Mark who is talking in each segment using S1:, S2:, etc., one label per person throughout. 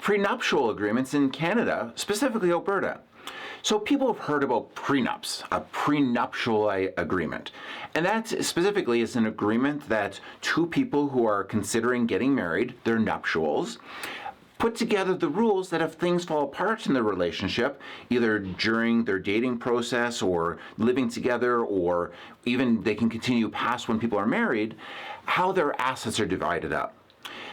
S1: prenuptial agreements in Canada, specifically Alberta. So people have heard about prenups, a prenuptial agreement. And that specifically is an agreement that two people who are considering getting married, their nuptials, put together the rules that if things fall apart in their relationship, either during their dating process or living together, or even they can continue past when people are married, how their assets are divided up.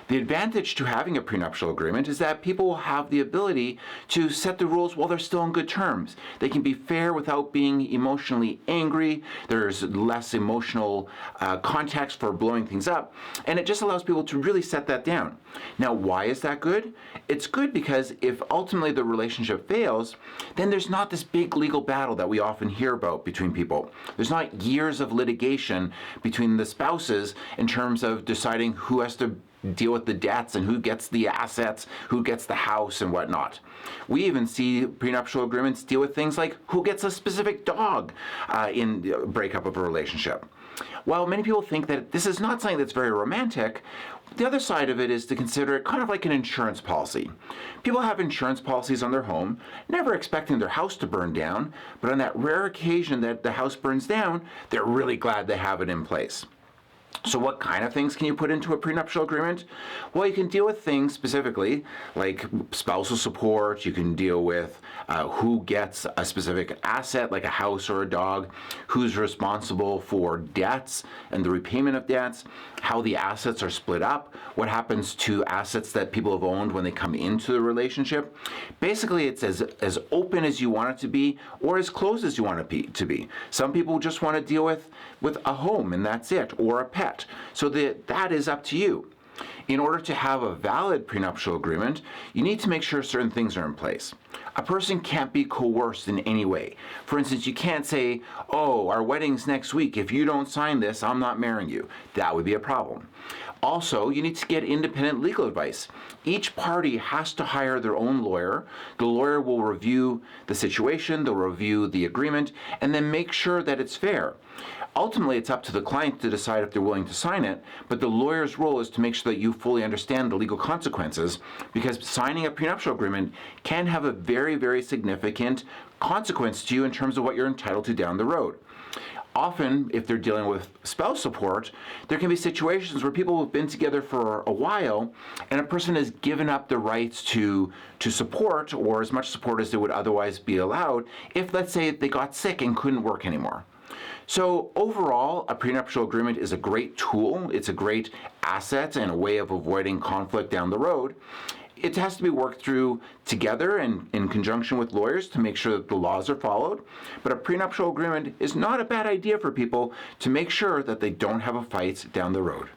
S1: The advantage to having a prenuptial agreement is that people will have the ability to set the rules while they're still on good terms. They can be fair without being emotionally angry. There's less emotional context for blowing things up. And it just allows people to really set that down. Now, why is that good? It's good because if ultimately the relationship fails, then there's not this big legal battle that we often hear about between people. There's not years of litigation between the spouses in terms of deciding who has to deal with the debts and who gets the assets, who gets the house and whatnot. We even see prenuptial agreements deal with things like who gets a specific dog in the breakup of a relationship. While many people think that this is not something that's very romantic, the other side of it is to consider it kind of like an insurance policy. People have insurance policies on their home, never expecting their house to burn down, but on that rare occasion that the house burns down, they're really glad they have it in place. So what kind of things can you put into a prenuptial agreement? Well, you can deal with things specifically like spousal support. You can deal with who gets a specific asset like a house or a dog, who's responsible for debts and the repayment of debts, how the assets are split up, what happens to assets that people have owned when they come into the relationship. Basically, it's as open as you want it to be or as closed as you want it to be. Some people just want to deal with a home and that's it, or a pet. So that is up to you. In order to have a valid prenuptial agreement, you need to make sure certain things are in place. A person can't be coerced in any way. For instance, you can't say, oh, our wedding's next week. If you don't sign this, I'm not marrying you. That would be a problem. Also, you need to get independent legal advice. Each party has to hire their own lawyer. The lawyer will review the situation, they'll review the agreement, and then make sure that it's fair. Ultimately, it's up to the client to decide if they're willing to sign it, but the lawyer's role is to make sure that you fully understand the legal consequences, because signing a prenuptial agreement can have a very, very significant consequence to you in terms of what you're entitled to down the road. Often, if they're dealing with spouse support, there can be situations where people have been together for a while and a person has given up the rights to support, or as much support as they would otherwise be allowed, if, let's say, they got sick and couldn't work anymore. So overall, a prenuptial agreement is a great tool. It's a great asset and a way of avoiding conflict down the road. It has to be worked through together and in conjunction with lawyers to make sure that the laws are followed. But a prenuptial agreement is not a bad idea for people to make sure that they don't have a fight down the road.